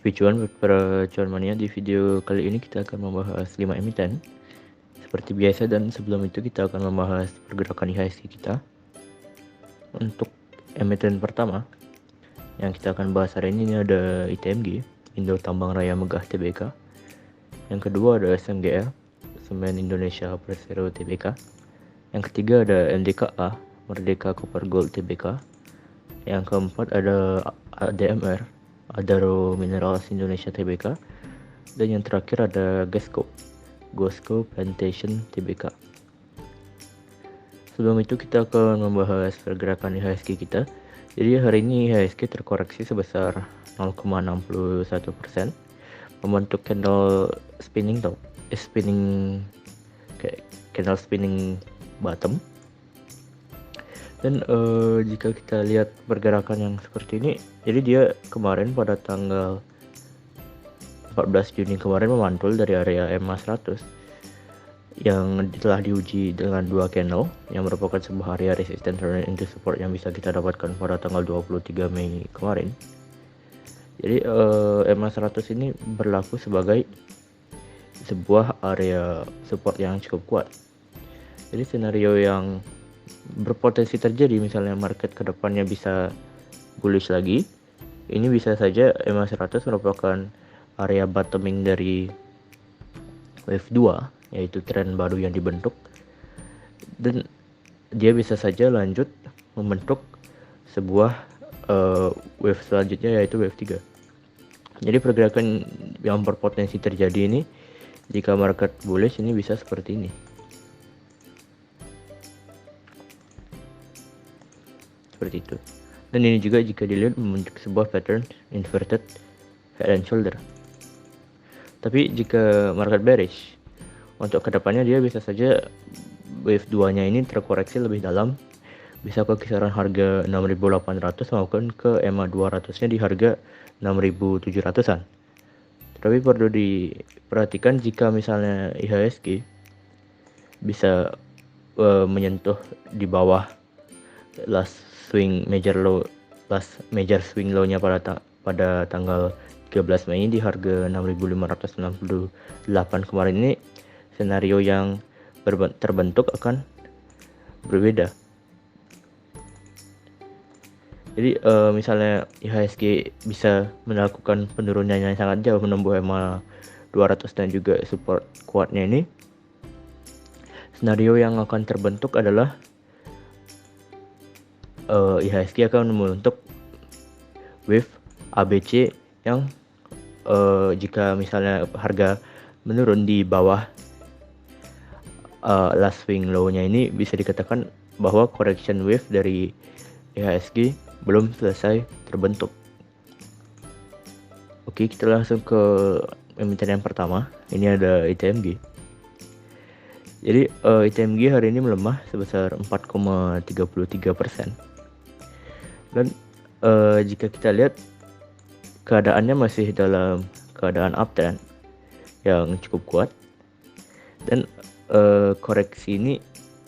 Sepi cuan para cuan mania, di video kali ini kita akan membahas 5 emiten seperti biasa, dan sebelum itu kita akan membahas pergerakan IHSG kita. Untuk emiten pertama yang kita akan bahas hari ini ada ITMG, Indo Tambang Raya Megah Tbk. Yang kedua ada SMGR, Semen Indonesia Persero Tbk. Yang ketiga ada MDKA, Merdeka Copper Gold Tbk. Yang keempat ada ADMR, Adaro Minerals Indonesia Tbk. Dan yang terakhir ada Gosco Plantation Tbk. Sebelum itu kita akan membahas pergerakan IHSG kita. Jadi hari ini IHSG terkoreksi sebesar 0,61%, membentuk candle spinning candle spinning bottom. Dan jika kita lihat pergerakan yang seperti ini, jadi dia kemarin pada tanggal 14 Juni kemarin memantul dari area EMA 100 yang telah diuji dengan 2 candle yang merupakan sebuah area resistance into support yang bisa kita dapatkan pada tanggal 23 Mei kemarin. Jadi EMA 100 ini berlaku sebagai sebuah area support yang cukup kuat. Jadi skenario yang berpotensi terjadi, misalnya market kedepannya bisa bullish lagi, ini bisa saja EMA 100 merupakan area bottoming dari wave 2, yaitu tren baru yang dibentuk, dan dia bisa saja lanjut membentuk sebuah wave selanjutnya, yaitu wave 3. Jadi pergerakan yang berpotensi terjadi ini, jika market bullish, ini bisa seperti ini. Seperti itu. Dan ini juga jika dilihat membentuk sebuah pattern inverted head and shoulder. Tapi jika market bearish, untuk kedepannya dia bisa saja wave 2 nya ini terkoreksi lebih dalam, bisa ke kisaran harga 6.800 maupun ke EMA 200 nya di harga 6.700an. Tapi perlu diperhatikan jika misalnya IHSG bisa menyentuh di bawah last major swing low-nya pada tanggal 13 Mei di harga 6.568 kemarin, ini skenario yang terbentuk akan berbeda. Jadi misalnya IHSG bisa melakukan penurunan yang sangat jauh menembus EMA 200 dan juga support kuatnya ini, skenario yang akan terbentuk adalah IHSG akan membentuk wave ABC yang jika misalnya harga menurun di bawah last swing low-nya ini, bisa dikatakan bahwa correction wave dari IHSG belum selesai terbentuk. Oke, kita langsung ke emiten yang pertama. Ini ada ITMG. Jadi ITMG hari ini melemah sebesar 4,33%. Dan jika kita lihat, keadaannya masih dalam keadaan uptrend yang cukup kuat, dan koreksi ini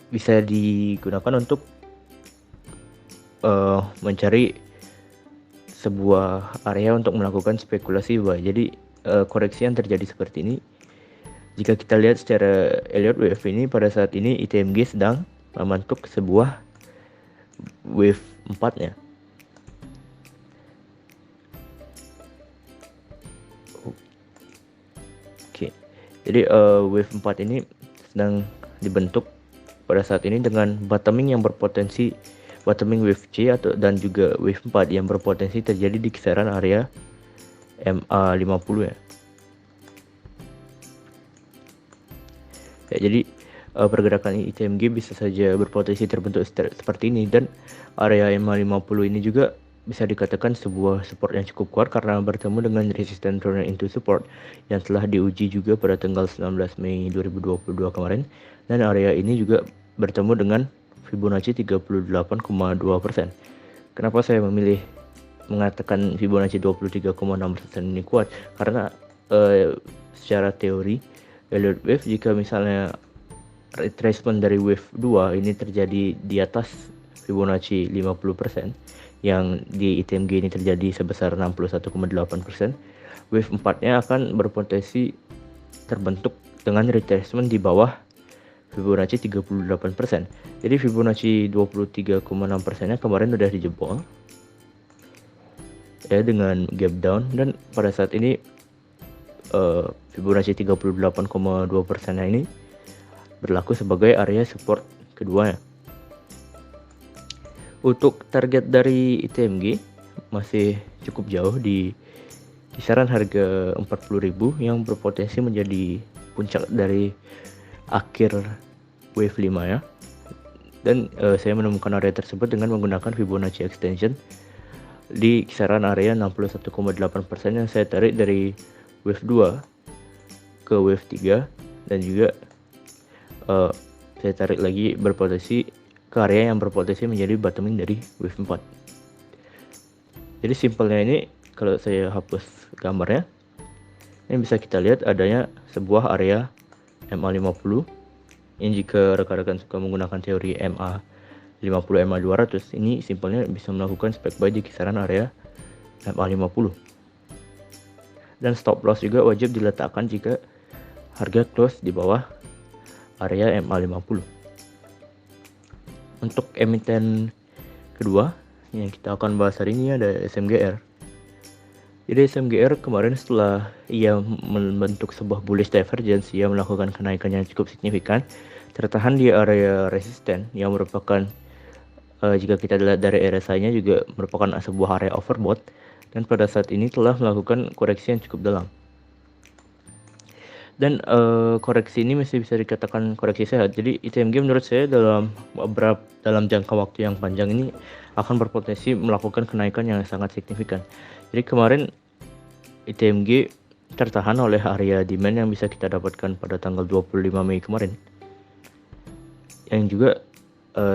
bisa digunakan untuk mencari sebuah area untuk melakukan spekulasi buy. Jadi koreksi yang terjadi seperti ini, jika kita lihat secara Elliott Wave ini, pada saat ini ITMG sedang membentuk sebuah wave 4-nya. Jadi wave 4 ini sedang dibentuk pada saat ini dengan bottoming yang berpotensi bottoming wave C dan juga wave 4 yang berpotensi terjadi di kisaran area MA 50 ya. Jadi pergerakan ITMG bisa saja berpotensi terbentuk seperti ini, dan area MA 50 ini juga bisa dikatakan sebuah support yang cukup kuat karena bertemu dengan resistance turn into support yang telah diuji juga pada tanggal 19 Mei 2022 kemarin, dan area ini juga bertemu dengan Fibonacci 38,2%. Kenapa saya memilih mengatakan Fibonacci 23,6% ini kuat? Karena secara teori Elliott Wave, jika misalnya retracement dari wave 2 ini terjadi di atas Fibonacci 50%, yang di ITMG ini terjadi sebesar 61,8%, wave 4-nya akan berpotensi terbentuk dengan retracement di bawah Fibonacci 38%. Jadi Fibonacci 23,6%-nya kemarin udah dijebol ya dengan gap down, dan pada saat ini Fibonacci 38,2%-nya ini berlaku sebagai area support keduanya. Untuk target dari ITMG masih cukup jauh di kisaran harga 40.000 yang berpotensi menjadi puncak dari akhir wave 5 ya. Dan saya menemukan area tersebut dengan menggunakan Fibonacci extension di kisaran area 61,8% yang saya tarik dari wave 2 ke wave 3, dan juga saya tarik lagi berpotensi ke area yang berpotensi menjadi bottoming dari wave 4. Jadi simpelnya ini, kalau saya hapus gambarnya, ini bisa kita lihat adanya sebuah area MA50. Ini jika rekan-rekan suka menggunakan teori MA50, MA200, ini simpelnya bisa melakukan spec buy di kisaran area MA50. Dan stop loss juga wajib diletakkan jika harga close di bawah area MA50. Untuk emiten kedua yang kita akan bahas hari ini ada SMGR. Jadi SMGR kemarin setelah ia membentuk sebuah bullish divergence, ia melakukan kenaikan yang cukup signifikan, tertahan di area resisten yang merupakan jika kita lihat dari RSI-nya juga merupakan sebuah area overbought, dan pada saat ini telah melakukan koreksi yang cukup dalam. Dan koreksi ini masih bisa dikatakan koreksi sehat. Jadi ITMG menurut saya dalam jangka waktu yang panjang ini akan berpotensi melakukan kenaikan yang sangat signifikan. Jadi kemarin ITMG tertahan oleh area demand yang bisa kita dapatkan pada tanggal 25 Mei kemarin. Yang juga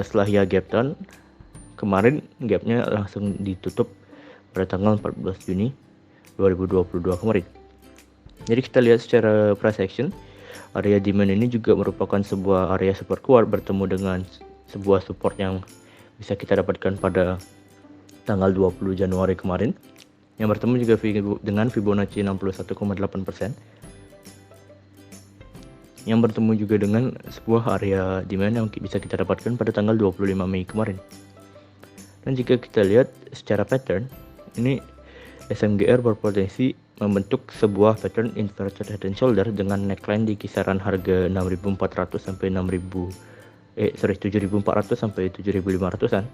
setelah ia gap down, kemarin gapnya langsung ditutup pada tanggal 14 Juni 2022 kemarin. Jadi kita lihat secara price action, area demand ini juga merupakan sebuah area super kuat bertemu dengan sebuah support yang bisa kita dapatkan pada tanggal 20 Januari kemarin, yang bertemu juga dengan Fibonacci 61,8%, yang bertemu juga dengan sebuah area demand yang bisa kita dapatkan pada tanggal 25 Mei kemarin. Dan jika kita lihat secara pattern, ini SMGR berpotensi membentuk sebuah pattern inverted head and shoulder dengan neckline di kisaran harga 6.400 sampai 7.400 sampai 7.500-an.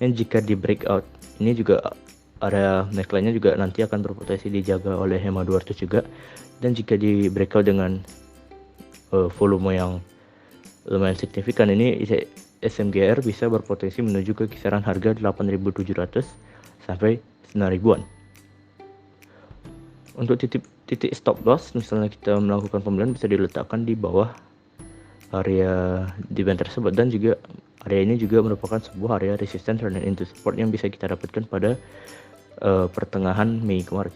Dan jika di breakout, ini juga area neckline-nya juga nanti akan berpotensi dijaga oleh HEMA 200 juga. Dan jika di breakout dengan volume yang lumayan signifikan, ini SMGR bisa berpotensi menuju ke kisaran harga 8.700 sampai 9.000-an. Untuk titik stop loss, misalnya kita melakukan pembelian, bisa diletakkan di bawah area demand tersebut, dan juga area ini juga merupakan sebuah area resistance turning into support yang bisa kita dapatkan pada pertengahan Mei kemarin.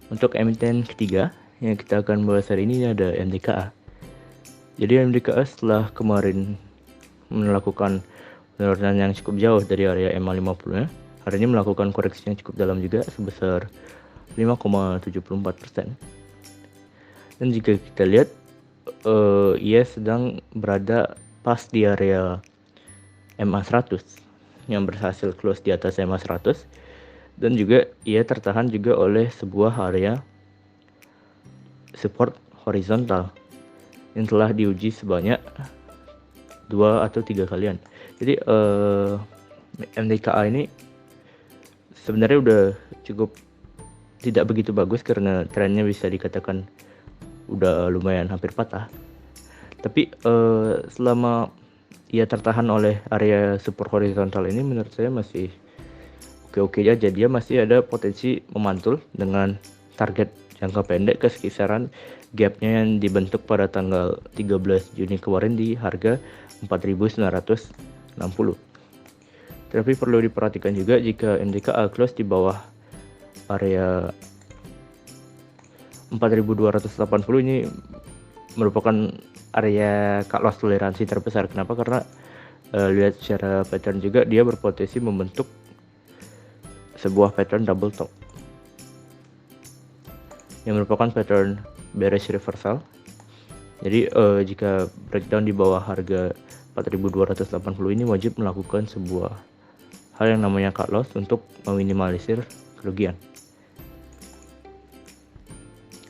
Untuk emiten ketiga yang kita akan bahas hari ini ada MDKA. Jadi MDKA setelah kemarin melakukan penurunan yang cukup jauh dari area MA50-nya, hari ini melakukan koreksi yang cukup dalam juga sebesar 5,74%. Dan jika kita lihat ia sedang berada pas di area MA100 yang berhasil close di atas MA100, dan juga ia tertahan juga oleh sebuah area support horizontal yang telah diuji sebanyak 2 atau 3 kalian. Jadi MDKA ini sebenarnya udah cukup tidak begitu bagus karena trennya bisa dikatakan udah lumayan hampir patah. Tapi selama ia tertahan oleh area support horizontal ini, menurut saya masih oke-oke aja. Dia masih ada potensi memantul dengan target jangka pendek ke kisaran gapnya yang dibentuk pada tanggal 13 Juni kemarin di harga 4.960. Tapi perlu diperhatikan juga jika MDKA close di bawah area 4.280 ini merupakan area cut loss toleransi terbesar. Kenapa? Karena lihat secara pattern juga dia berpotensi membentuk sebuah pattern double top. yang merupakan pattern bearish reversal. Jadi jika breakdown di bawah harga 4.280 ini wajib melakukan sebuah hal yang namanya cut loss untuk meminimalisir kerugian.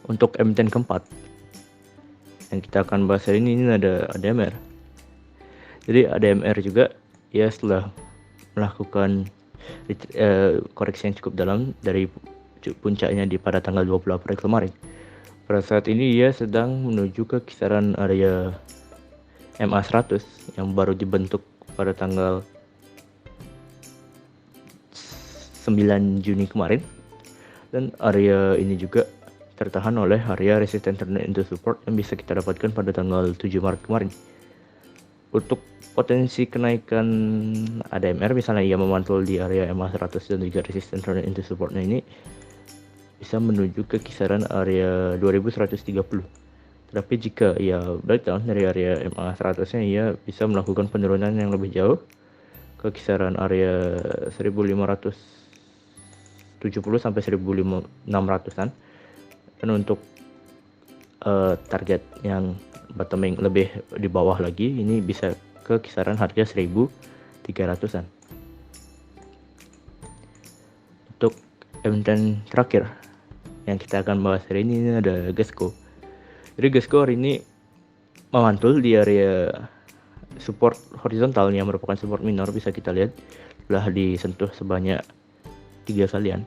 Untuk emiten keempat yang kita akan bahas hari ini ada ADMR. Jadi ADMR juga ya setelah melakukan koreksi yang cukup dalam dari puncaknya pada tanggal 20 April kemarin. Pada saat ini ia sedang menuju ke kisaran area MA100 yang baru dibentuk pada tanggal 9 Juni kemarin, dan area ini juga tertahan oleh area resistance turn into support yang bisa kita dapatkan pada tanggal 7 Maret kemarin. Untuk potensi kenaikan ADMR misalnya ia memantul di area MA100 dan juga resistance turn into supportnya ini bisa menuju ke kisaran area 2130. Tetapi jika ia breakdown dari area MA100 nya ia bisa melakukan penurunan yang lebih jauh ke kisaran area 1570 sampai 1600-an. Dan untuk target yang bottoming lebih di bawah lagi ini bisa ke kisaran harga 1300-an. Untuk emiten terakhir yang kita akan bahas hari ini ada Gasco. Jadi Gasco hari ini memantul di area support horizontal yang merupakan support minor, bisa kita lihat telah disentuh sebanyak 3 kalian.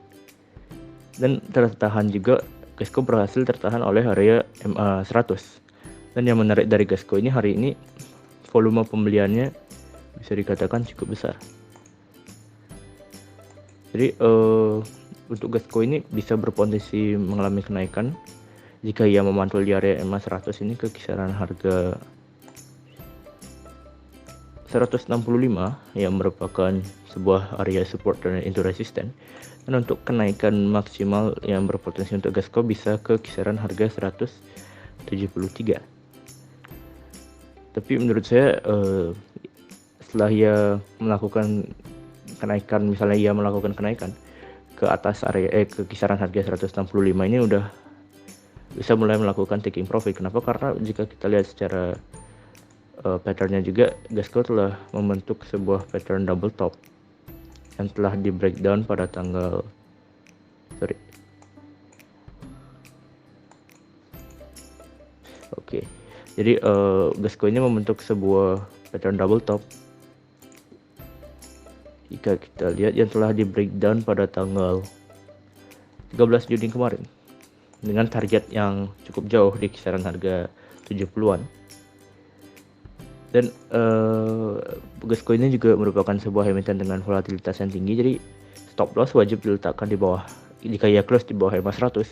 Dan tertahan juga, Gasco berhasil tertahan oleh area MA100. Dan yang menarik dari Gasco ini hari ini volume pembeliannya bisa dikatakan cukup besar. Jadi untuk Gasco ini bisa berpotensi mengalami kenaikan jika ia memantul di area MA100 ini ke kisaran harga 165 yang merupakan sebuah area support dan into resistance. Dan untuk kenaikan maksimal yang berpotensi untuk Gasco bisa ke kisaran harga 173. Tapi menurut saya setelah ia melakukan kenaikan, misalnya ia melakukan kenaikan ke atas area ke kisaran harga 165 ini udah bisa mulai melakukan taking profit. Kenapa? Karena jika kita lihat secara patternnya juga, Gasco telah membentuk sebuah pattern double top yang telah di breakdown pada tanggal jadi Gasco ini membentuk sebuah pattern double top jika kita lihat yang telah di breakdown pada tanggal 13 Juni kemarin dengan target yang cukup jauh di kisaran harga 70-an. Dan Gasco ini juga merupakan sebuah emiten dengan volatilitas yang tinggi, jadi stop loss wajib diletakkan di bawah jika ia close di bawah MA100,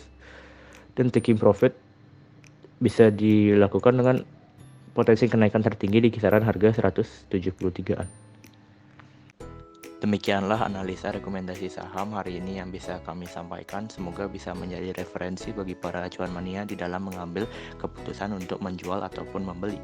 dan taking profit bisa dilakukan dengan potensi kenaikan tertinggi di kisaran harga 173-an. Demikianlah analisa rekomendasi saham hari ini yang bisa kami sampaikan. Semoga bisa menjadi referensi bagi para acuan mania di dalam mengambil keputusan untuk menjual ataupun membeli.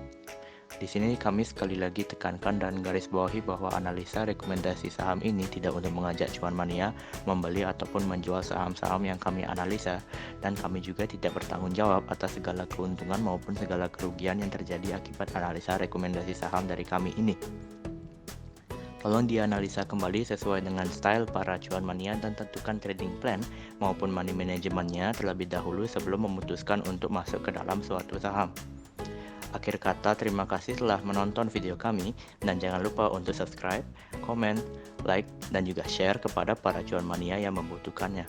Di sini kami sekali lagi tekankan dan garis bawahi bahwa analisa rekomendasi saham ini tidak untuk mengajak cuan mania membeli ataupun menjual saham-saham yang kami analisa, dan kami juga tidak bertanggung jawab atas segala keuntungan maupun segala kerugian yang terjadi akibat analisa rekomendasi saham dari kami ini. Tolong dianalisa kembali sesuai dengan style para cuan mania dan tentukan trading plan maupun money manajemennya terlebih dahulu sebelum memutuskan untuk masuk ke dalam suatu saham. Akhir kata, terima kasih telah menonton video kami dan jangan lupa untuk subscribe, komen, like, dan juga share kepada para cuan mania yang membutuhkannya.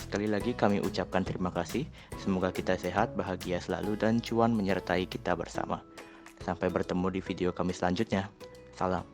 Sekali lagi kami ucapkan terima kasih, semoga kita sehat, bahagia selalu, dan cuan menyertai kita bersama. Sampai bertemu di video kami selanjutnya. Salam.